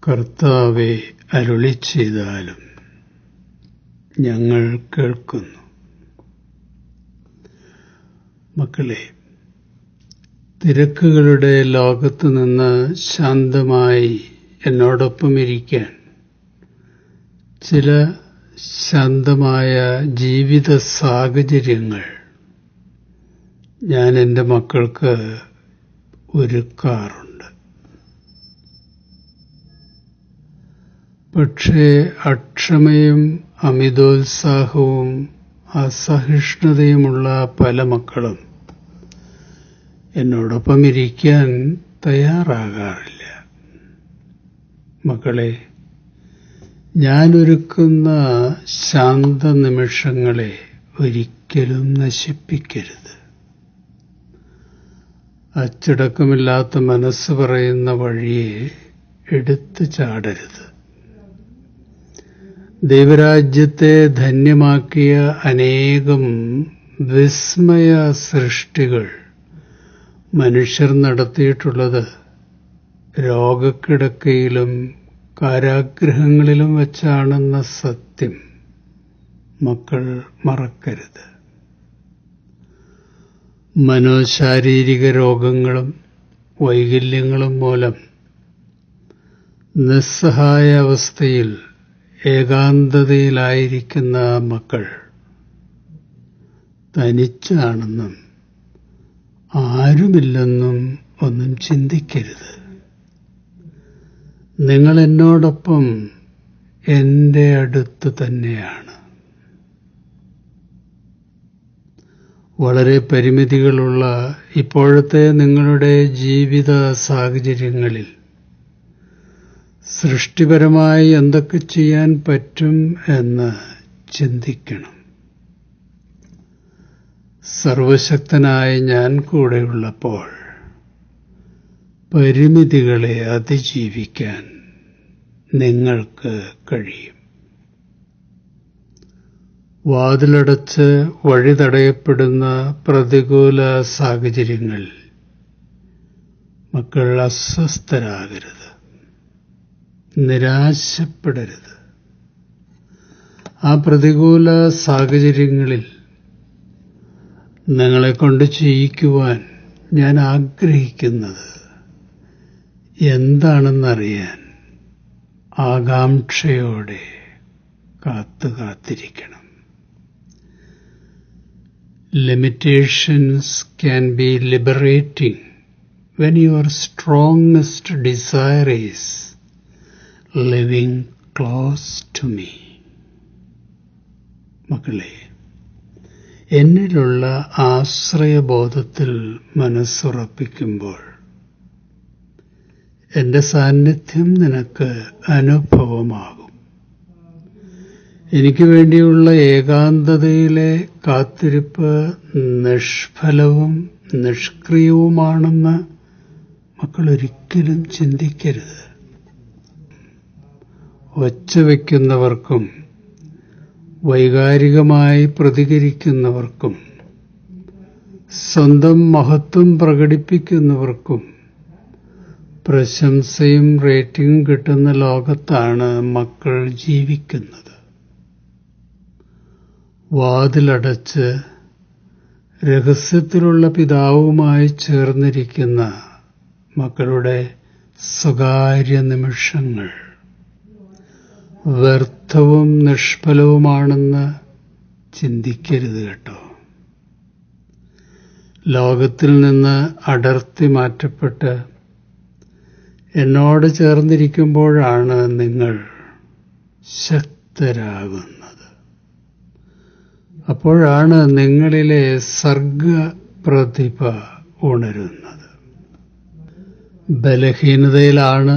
കർത്താവേ, അരുളിച്ചെയ്താലും ഞങ്ങൾ കേൾക്കുന്നു. മക്കളെ, തിരക്കുകളുടെ ലോകത്തു നിന്ന് ശാന്തമായി എന്നോടൊപ്പം ഇരിക്കാൻ ചില ശാന്തമായ ജീവിത സാഹചര്യങ്ങൾ ഞാൻ എൻ്റെ മക്കൾക്ക് ഒരുക്കാറുണ്ട്. പക്ഷേ അക്ഷമയും അമിതോത്സാഹവും അസഹിഷ്ണുതയുമുള്ള പല മക്കളും എന്നോടൊപ്പം ഇരിക്കാൻ തയ്യാറാകാറില്ല. മക്കളെ, ഞാനൊരുക്കുന്ന ശാന്ത നിമിഷങ്ങളെ ഒരിക്കലും നശിപ്പിക്കരുത്. അച്ചടക്കമില്ലാത്ത മനസ്സ് പറയുന്ന വഴിയെ എടുത്തു ചാടരുത്. ദൈവരാജ്യത്തെ ധന്യമാക്കിയ അനേകം വിസ്മയ സൃഷ്ടികൾ മനുഷ്യർ നടത്തിയിട്ടുള്ളത് രോഗക്കിടക്കയിലും കാരാഗൃഹങ്ങളിലും വച്ചാണെന്ന സത്യം മക്കൾ മറക്കരുത്. മനോശാരീരിക രോഗങ്ങളും വൈകല്യങ്ങളും മൂലം നിസ്സഹായ അവസ്ഥയിൽ ഏകാന്തതയിലായിരിക്കുന്ന മക്കൾ തനിച്ചാണെന്നും ആരുമില്ലെന്നും ഒന്നും ചിന്തിക്കരുത്. നിങ്ങൾ എന്നോടൊപ്പം എൻ്റെ അടുത്ത് തന്നെയാണ്. വളരെ പരിമിതികളുള്ള ഇപ്പോഴത്തെ നിങ്ങളുടെ ജീവിത സാഹചര്യങ്ങളിൽ സൃഷ്ടിപരമായി എന്തൊക്കെ ചെയ്യാൻ പറ്റും എന്ന് ചിന്തിക്കണം. സർവശക്തനായ ഞാൻ കൂടെയുള്ളപ്പോൾ പരിമിതികളെ അതിജീവിക്കാൻ നിങ്ങൾക്ക് കഴിയും. വാതിലടച്ച് വഴി തടയപ്പെടുന്ന പ്രതികൂല സാഹചര്യങ്ങളിൽ മക്കൾ അസ്വസ്ഥരാകരുത്, നിരാശപ്പെടരുത്. ആ പ്രതികൂല സാഹചര്യങ്ങളിൽ നിങ്ങളെക്കൊണ്ട് ചെയ്യിക്കുവാൻ ഞാൻ ആഗ്രഹിക്കുന്നത് എന്താണെന്നറിയാൻ ആകാംക്ഷയോടെ കാത്തിരിക്കണം. Limitations can be liberating when your strongest desire is living close to me. മക്കളെ, എന്നിലുള്ള ആശ്രയബോധത്തിൽ മനസ്സുറപ്പിക്കുമ്പോൾ എൻ്റെ സാന്നിധ്യം നിനക്ക് അനുഭവമാകും. എനിക്ക് വേണ്ടിയുള്ള ഏകാന്തതയിലെ കാത്തിരിപ്പ് നിഷ്ഫലവും നിഷ്ക്രിയവുമാണെന്ന് മക്കൾ ഒരിക്കലും ചിന്തിക്കരുത്. ഒച്ചവെക്കുന്നവർക്കും വൈകാരികമായി പ്രതികരിക്കുന്നവർക്കും സ്വന്തം മഹത്വം പ്രകടിപ്പിക്കുന്നവർക്കും പ്രശംസയും റേറ്റിംഗും കിട്ടുന്ന ലോകത്താണ് മക്കൾ ജീവിക്കുന്നത്. വാതിലടച്ച് രഹസ്യത്തിലുള്ള പിതാവുമായി ചേർന്നിരിക്കുന്ന മക്കളുടെ സ്വകാര്യ നിമിഷങ്ങൾ വ്യർത്ഥവും നിഷ്ഫലവുമാണെന്ന് ചിന്തിക്കരുത് കേട്ടോ. ലോകത്തിൽ നിന്ന് അടർത്തി മാറ്റപ്പെട്ട് എന്നോട് ചേർന്നിരിക്കുമ്പോഴാണ് നിങ്ങൾ ശക്തരാകുന്നത്. അപ്പോഴാണ് നിങ്ങളിലെ സർഗപ്രതിഭ ഉണരുന്നത്. ബലഹീനതയിലാണ്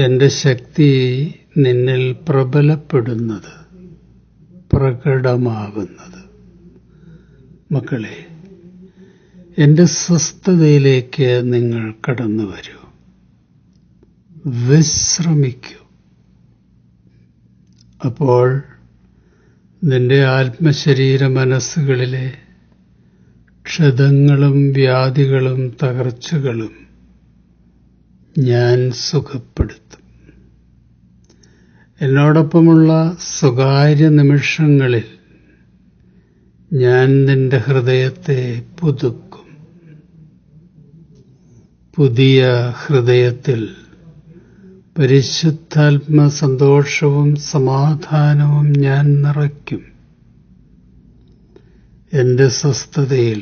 എൻ്റെ ശക്തി നിന്നിൽ പ്രബലപ്പെടുന്നത്, പ്രകടമാകുന്നത്. മക്കളെ, എൻ്റെ സ്വസ്ഥതയിലേക്ക് നിങ്ങൾ കടന്നു വരൂ, വിശ്രമിക്കൂ. അപ്പോൾ നിന്റെ ആത്മശരീര മനസ്സുകളിലെ ക്ഷതങ്ങളും വ്യാധികളും തകർച്ചകളും ഞാൻ സുഖപ്പെടുത്തും. എന്നോടൊപ്പമുള്ള സ്വകാര്യ നിമിഷങ്ങളിൽ ഞാൻ നിന്റെ ഹൃദയത്തെ പുതുക്കും. പുതിയ ഹൃദയത്തിൽ പരിശുദ്ധാത്മ സന്തോഷവും സമാധാനവും ഞാൻ നിറയ്ക്കും. എന്റെ സ്വസ്ഥതയിൽ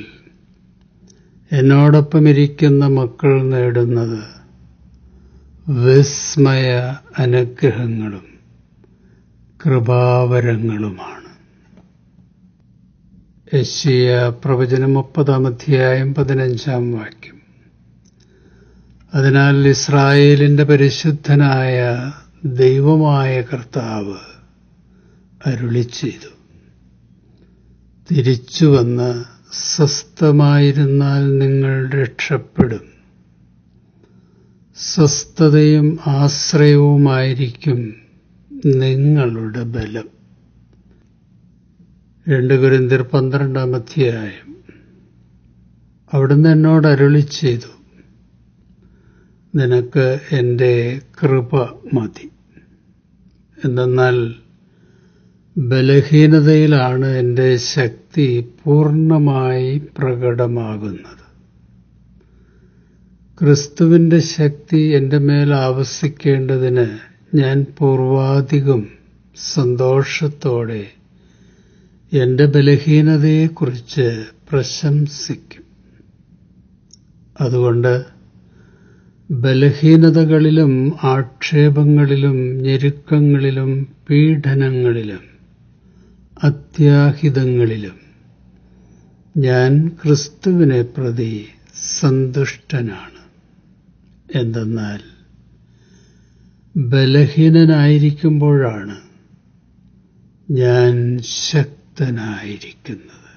എന്നോടൊപ്പമിരിക്കുന്ന മക്കൾ നേടുന്നത് വിസ്മയ അനുഗ്രഹങ്ങളും കൃപാവരങ്ങളുമാണ്. യെശയ്യാ പ്രവചനം 30-15 അതിനാൽ ഇസ്രായേലിന്റെ പരിശുദ്ധനായ ദൈവമായ കർത്താവ് അരുളിച്ചെയ്തു, തിരിച്ചുവന്ന് സ്വസ്ഥമായിരുന്നാൽ നിങ്ങൾ രക്ഷപ്പെടും. സ്വസ്ഥതയും ആശ്രയവുമായിരിക്കും നിങ്ങളുടെ ബലം. 2 കൊരിന്ത്യർ 12 അവിടുന്ന് എന്നോട് അരുളിച്ചെയ്തു, നിനക്ക് എൻ്റെ കൃപ മതി. എന്തെന്നാൽ ബലഹീനതയിലാണ് എൻ്റെ ശക്തി പൂർണ്ണമായി പ്രകടമാകുന്നത്. ക്രിസ്തുവിൻ്റെ ശക്തി എൻ്റെ മേൽ ആവസിക്കേണ്ടതിന് ഞാൻ പൂർവാധികം സന്തോഷത്തോടെ എൻ്റെ ബലഹീനതയെക്കുറിച്ച് പ്രശംസിക്കും. അതുകൊണ്ട് ബലഹീനതകളിലും ആക്ഷേപങ്ങളിലും ഞെരുക്കങ്ങളിലും പീഡനങ്ങളിലും അത്യാഹിതങ്ങളിലും ഞാൻ ക്രിസ്തുവിനെ പ്രതി സന്തുഷ്ടനാണ്. എന്തെന്നാൽ ബലഹീനനായിരിക്കുമ്പോഴാണ് ഞാൻ ശക്തനായിരിക്കുന്നത്.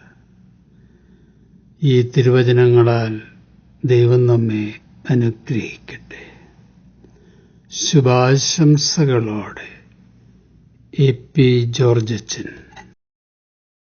ഈ തിരുവചനങ്ങളാൽ ദൈവം നമ്മെ അനുഗ്രഹിക്കട്ടെ. ശുഭാശംസകളോടെ എ പി ജോർജച്ചൻ.